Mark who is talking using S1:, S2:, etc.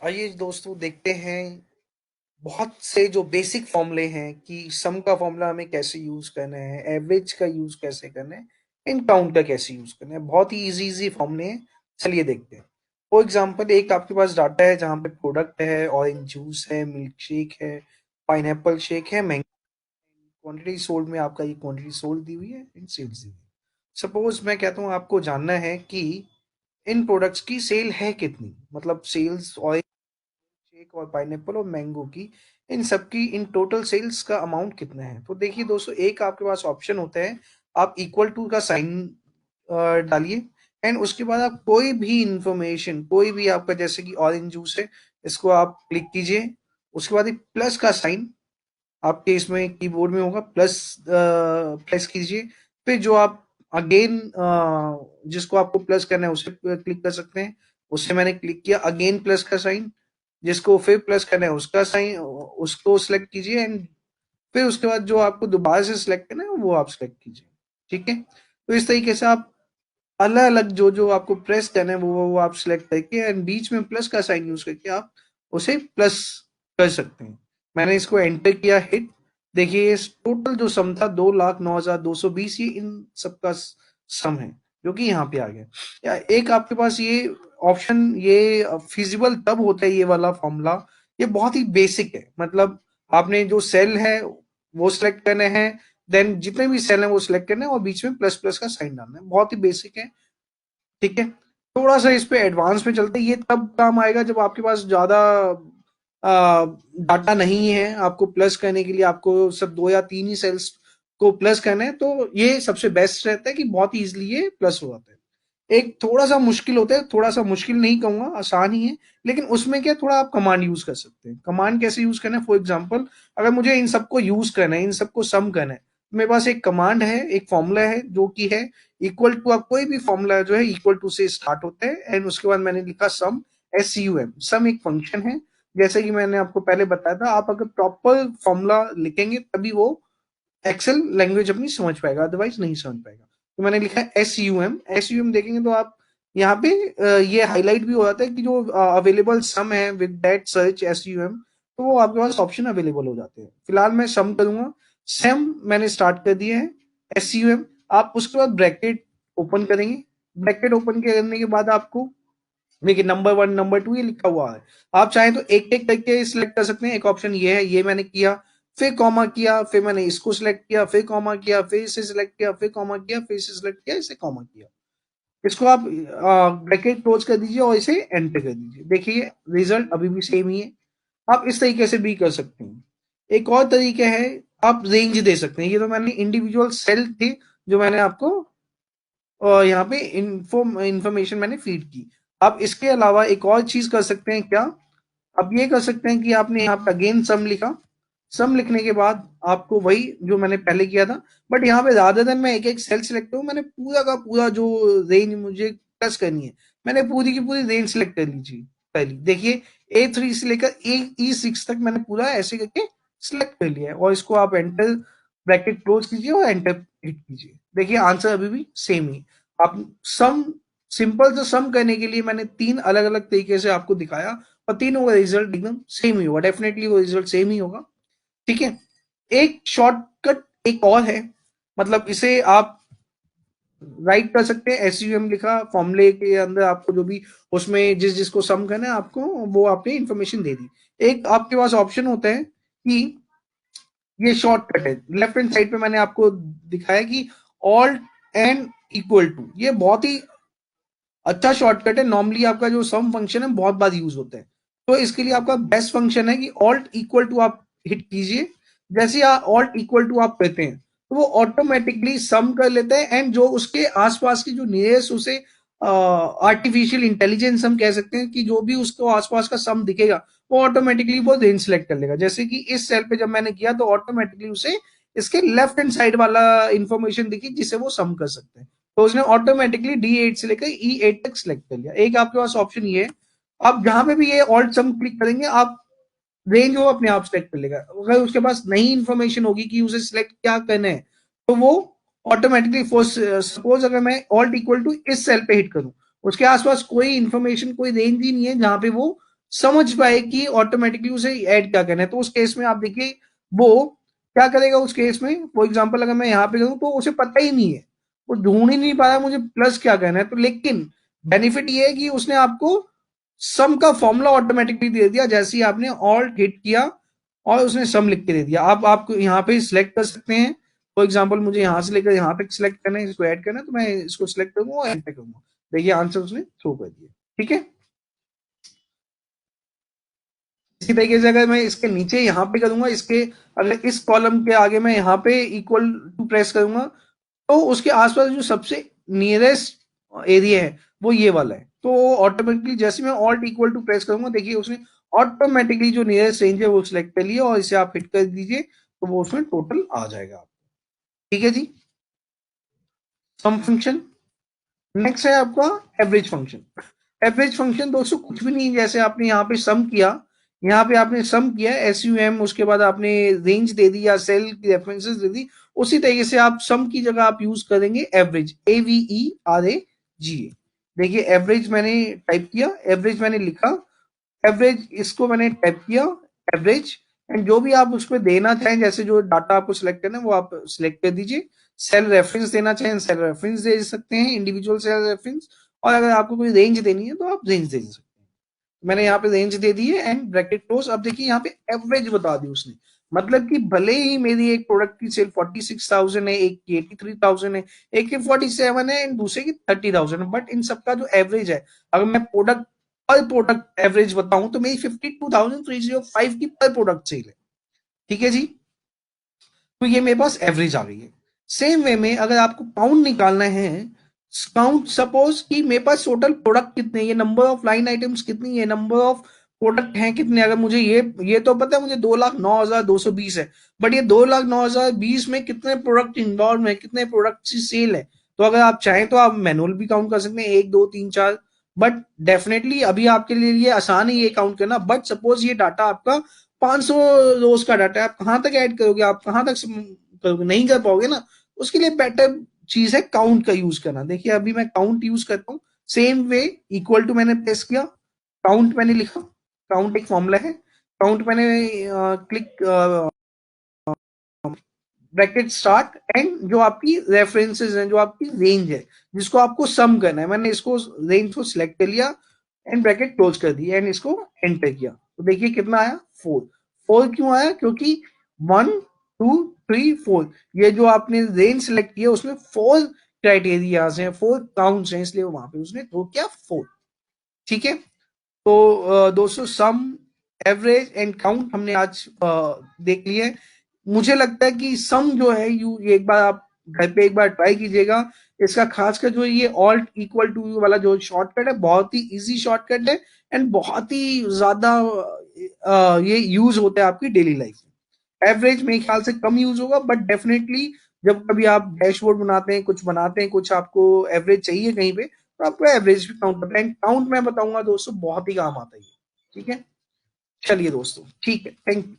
S1: आइए दोस्तों देखते हैं बहुत से जो बेसिक फॉर्मूले हैं कि सम का फॉर्मूला हमें कैसे यूज करना है, एवरेज का यूज कैसे करना है, इन काउंट का कैसे यूज करना है। बहुत ही इजी इजी फॉर्मूले हैं, चलिए देखते हैं। फॉर एग्जांपल एक आपके पास डाटा है जहाँ पे प्रोडक्ट है, ऑरेंज जूस है, मिल्क शेक है, पाइनएप्पल शेक है, मैंगो। क्वांटिटी सोल्ड में आपका ये क्वांटिटी सोल्ड दी हुई है, इन सेल्स दी हुई है। सपोज मैं कहता हूँ आपको जानना है कि इन प्रोडक्ट्स की सेल है कितनी, मतलब सेल्स ऑरेंज शेक और पाइनएप्पल और मैंगो की, इन सबकी इन टोटल सेल्स का अमाउंट कितना है। तो देखिए दोस्तों, एक आपके पास ऑप्शन होता है, आप इक्वल टू का साइन डालिए एंड उसके बाद आप कोई भी इंफॉर्मेशन, कोई भी आपका जैसे कि ऑरेंज जूस है, इसको आप क्लिक कीजिए। उसके बाद एक प्लस का साइन आपके इसमें कीबोर्ड में होगा, प्लस प्रेस कीजिए। फिर जो आप अगेन जिसको आपको प्लस करना है उसे क्लिक कर सकते हैं। उससे मैंने क्लिक किया, अगेन प्लस का साइन, जिसको फिर प्लस करना है उसका साइन, उसको सिलेक्ट कीजिए एंड फिर उसके बाद जो आपको दोबारा से सिलेक्ट करना है वो आप सिलेक्ट कीजिए। ठीक है, तो इस तरीके से आप अलग अलग जो जो आपको प्रेस करना है वो आप सिलेक्ट करके एंड बीच में प्लस का साइन यूज करके आप उसे प्लस कर सकते हैं। मैंने इसको एंटर किया, हिट। देखिए ये टोटल जो सम था 2,09,220, ये इन सबका सम है जो कि यहाँ पे आ गया। या एक आपके पास ये ऑप्शन, ये फिजिबल तब होता है ये वाला फॉर्मूला, ये बहुत ही बेसिक है। मतलब आपने जो सेल है वो सिलेक्ट करने हैं, देन जितने भी सेल हैं वो सिलेक्ट करने हैं और बीच में प्लस प्लस का साइन डालना है। बहुत ही बेसिक है। ठीक है, थोड़ा सा इस पे एडवांस में चलते हैं। ये तब काम आएगा जब आपके पास ज्यादा डाटा नहीं है, आपको प्लस करने के लिए आपको सब दो या तीन ही सेल्स को प्लस करना है, तो ये सबसे बेस्ट रहता है कि बहुत ही इजिली ये प्लस हो जाता है। एक थोड़ा सा मुश्किल होता है, थोड़ा सा मुश्किल नहीं कहूंगा, आसान ही है, लेकिन उसमें क्या थोड़ा आप कमांड यूज कर सकते हैं। कमांड कैसे यूज करना है, फॉर एग्जांपल अगर मुझे इन सबको यूज करना है, इन सबको सम करना है, तो मेरे पास एक कमांड है, एक फॉर्मूला है जो कि है इक्वल टू। आप कोई भी फॉर्मूला जो है इक्वल टू से स्टार्ट होता है एंड उसके बाद मैंने लिखा सम, SUM। सम एक फंक्शन है, जैसे कि मैंने आपको पहले बताया था। आप अगर प्रॉपर फॉर्मूला लिखेंगे तभी वो एक्सेल लैंग्वेज अपनी समझ पाएगा, अदरवाइज नहीं समझ पाएगा। तो मैंने लिखा है SUM। SUM देखेंगे तो आप यहाँ पे ये हाईलाइट भी हो जाता है कि जो अवेलेबल सम है विद दैट सर्च SUM, तो वो आपके पास ऑप्शन अवेलेबल हो जाते हैं। फिलहाल मैं सम करूंगा, सम मैंने स्टार्ट कर दिया है, SUM। आप उसके बाद ब्रैकेट ओपन करेंगे। ब्रैकेट ओपन करने के बाद आपको देखिए नंबर वन नंबर टू ये लिखा हुआ है। आप चाहें तो एक एक करके सिलेक्ट कर सकते हैं। एक ऑप्शन ये है, ये मैंने किया, फिर कॉमा किया, फिर मैंने इसको सिलेक्ट किया, फिर कॉमा किया, फिर इसे सिलेक्ट किया, फिर कॉमा किया, फिर इसे सिलेक्ट किया, इसे कॉमा किया। इसको आप ब्रैकेट क्लोज कर दीजिए और इसे एंटर कर दीजिए। देखिए रिजल्ट अभी भी सेम ही है। आप इस तरीके से भी कर सकते हैं। एक और तरीका है, आप रेंज दे सकते हैं। ये तो मैंने इंडिविजुअल सेल थे जो मैंने आपको यहाँ पे इंफॉर्मेशन मैंने फीड की। आप इसके अलावा एक और चीज कर सकते हैं क्या, आप ये कर सकते हैं कि आपने यहाँ पे अगेन सम लिखा। सम लिखने के बाद आपको वही जो मैंने पहले किया था, बट यहाँ पे ज्यादा देन मैं एक एक सेल सिलेक्ट करूँ, मैंने पूरा का पूरा जो रेंज मुझे टच करनी है, मैंने पूरी की पूरी रेंज सिलेक्ट कर लीजिए। पहली देखिए A3 से लेकर E6 तक मैंने पूरा ऐसे करके सिलेक्ट कर लिया है और इसको आप एंटर, ब्रैकेट क्लोज कीजिए और एंटर हिट कीजिए। देखिए आंसर अभी भी सेम ही। आप सम, सिंपल से सम करने के लिए मैंने तीन अलग अलग तरीके से आपको दिखाया और तीनों का रिजल्ट एकदम सेम ही होगा। डेफिनेटली वो रिजल्ट सेम ही होगा। ठीक है, एक शॉर्टकट एक और है, मतलब इसे आप राइट कर सकते हैं। SUM लिखा, फॉर्मूले के अंदर आपको जो भी उसमें जिस जिसको सम करना है आपको, वो आपने इंफॉर्मेशन दे दी। एक आपके पास ऑप्शन होता है कि ये शॉर्टकट है, लेफ्ट हैंड साइड पे मैंने आपको दिखाया कि ऑल्ट एंड इक्वल टू, ये बहुत ही अच्छा शॉर्टकट है। नॉर्मली आपका जो सम फंक्शन है बहुत बार यूज होता है, तो इसके लिए आपका बेस्ट फंक्शन है कि ऑल्ट इक्वल टू आप हिट कीजिए। जैसे आप ऑल्ट इक्वल टू आप कहते हैं तो वो ऑटोमेटिकली सम कर लेते हैं एंड जो उसके आसपास की जो नियरेस्ट उसे आर्टिफिशियल इंटेलिजेंस हम कह सकते हैं कि जो भी उसको आसपास का सम दिखेगा वो ऑटोमेटिकली वो रेंज सेलेक्ट कर लेगा। जैसे कि इस सेल पे जब मैंने किया तो ऑटोमेटिकली उसे इसके लेफ्ट हैंड साइड वाला इंफॉर्मेशन दिखी जिसे वो सम कर सकते हैं, तो उसने ऑटोमेटिकली D8 से लेकर E8 तक सिलेक्ट कर लिया। एक आपके पास ऑप्शन ये है, आप जहां पे भी ये ऑल्ट सम क्लिक करेंगे आप रेंज वो अपने आप सिलेक्ट कर लेगा। अगर उसके पास नई इंफॉर्मेशन होगी कि उसे सिलेक्ट क्या करना है तो वो ऑटोमेटिकली, सपोज अगर मैं ऑल्ट इक्वल टू इस सेल पे हिट करूं, उसके आसपास कोई इंफॉर्मेशन कोई रेंज ही नहीं है जहां पे वो समझ पाए कि ऑटोमेटिकली उसे ऐड क्या करना है। तो उस केस में आप देखिए वो क्या करेगा उस केस में, फॉर एग्जाम्पल अगर मैं यहाँ पे करूँ तो उसे पता ही नहीं है, वो ढूंढ ही नहीं पाया मुझे प्लस क्या करना है। तो लेकिन बेनिफिट ये है कि उसने आपको सम का फॉर्मूला ऑटोमेटिकली दे दिया, जैसे ही आपने ऑल्ट हिट किया और उसने सम लिख के दे दिया। आप आपको यहाँ पे सिलेक्ट कर सकते हैं, फॉर एग्जाम्पल मुझे यहाँ से लेकर यहाँ तक सिलेक्ट करना है, इसको ऐड करना है, तो मैं इसको सिलेक्ट करूंगा और एंटर करूंगा। देखिए आंसर उसने थ्रो कर दिया। ठीक है, इसी तरीके से अगर मैं इसके नीचे यहाँ पे करूंगा, इसके अगर इस कॉलम के आगे मैं यहाँ पे इक्वल टू प्रेस करूंगा, तो उसके आसपास जो सबसे नियरेस्ट एरिया है वो ये वाला है। तो ऑटोमेटिकली जैसे मैं ऑल्ट इक्वल टू प्रेस करूंगा, देखिए उसने ऑटोमेटिकली जो नियरेस्ट रेंज है वो सिलेक्ट कर लिया और इसे आप हिट कर दीजिए तो वो उसमें टोटल आ जाएगा। ठीक है जी, सम फंक्शन। नेक्स्ट है आपका एवरेज फंक्शन। एवरेज फंक्शन दोस्तों कुछ भी नहीं, जैसे आपने यहाँ पे सम किया, यहाँ पे आपने सम किया SUM, उसके बाद आपने रेंज दे दी या सेल की रेफरेंसेस दे दी, उसी तरीके से आप सम की जगह आप यूज करेंगे एवरेज, AVERAGE। देखिए एवरेज मैंने टाइप किया, एवरेज मैंने लिखा, एवरेज इसको मैंने टाइप किया एवरेज, एंड जो भी आप उसमें देना चाहें, जैसे जो डाटा आपको सिलेक्ट करना है वो आप सिलेक्ट कर दीजिए। सेल रेफरेंस देना चाहें सेल रेफरेंस दे सकते हैं, इंडिविजुअल सेल रेफरेंस, और अगर आपको कोई रेंज देनी है तो आप रेंज दे सकते हैं। मैंने यहाँ पे रेंज दे दी है एंड ब्रैकेट क्लोज। अब देखिए यहाँ पे एवरेज बता दी उसने, मतलब कि भले ही मेरी एक प्रोडक्ट की सेल 46,000 है, एक की 83,000 है, एक की 47 है एंड दूसरे की 30,000 है, बट इन सबका जो एवरेज है, अगर मैं प्रोडक्ट पर प्रोडक्ट एवरेज बताऊं तो मेरी 52,305 की पर प्रोडक्ट सेल है। ठीक है जी, तो ये मेरे पास एवरेज आ गई है। सेम वे में अगर आपको काउंट निकालना है, काउंट सपोज कि मेरे पास टोटल प्रोडक्ट कितने, ये नंबर ऑफ लाइन आइटम्स कितनी है, नंबर ऑफ प्रोडक्ट हैं कितने, अगर मुझे ये तो पता है मुझे 2,09,220 है, बट ये 2,09,020 में कितने प्रोडक्ट इन्वॉल्व है, कितने प्रोडक्ट की सेल है। तो अगर आप चाहें तो आप मैनुअल भी काउंट कर सकते हैं, 1 2 3 4, बट डेफिनेटली अभी आपके लिए ये आसान है ये काउंट करना। बट सपोज ये डाटा आपका 500 रोज का डाटा है, आप कहां तक ऐड करोगे, आप कहां तक करोगे, नहीं कर पाओगे ना। उसके लिए बेटर चीज है काउंट का यूज करना। देखिए अभी मैं काउंट यूज करता हूँ, सेम वे इक्वल टू मैंने प्रेस किया, काउंट मैंने लिखा, काउंट एक फॉर्मूला है, काउंट मैंने क्लिक ब्रैकेट स्टार्ट एंड जो आपकी रेफरेंसेस हैं, जो आपकी रेंज है जिसको आपको सम करना है, मैंने इसको रेंज को सिलेक्ट कर लिया एंड ब्रैकेट क्लोज कर दी एंड इसको एंटर किया। तो देखिए कितना आया, 4। 4 क्यों आया, क्योंकि 1 2 3 4 ये जो आपने रेंज सिलेक्ट किया उसमें 4 क्राइटेरिया हैं, 4 काउंट्स हैं, इसलिए वहां पे उसने थ्रो किया 4। ठीक है, तो दोस्तों सम, एवरेज एंड काउंट हमने आज देख लिया है। मुझे लगता है कि सम जो है यू ये एक बार आप घर पे एक बार ट्राई कीजिएगा। इसका खासकर जो ये ऑल्ट इक्वल टू यू वाला जो शॉर्टकट है, बहुत ही इजी शॉर्टकट है एंड बहुत ही ज्यादा ये यूज होता है आपकी डेली लाइफ में। एवरेज मेरे ख्याल से कम यूज होगा, बट डेफिनेटली जब कभी आप डैशबोर्ड बनाते हैं, कुछ बनाते हैं, कुछ आपको एवरेज चाहिए कहीं पे, तो आपको एवरेज भी काउंट करना है। काउंट मैं बताऊंगा दोस्तों बहुत ही काम आता है। ठीक है, चलिए दोस्तों, ठीक है, थैंक यू।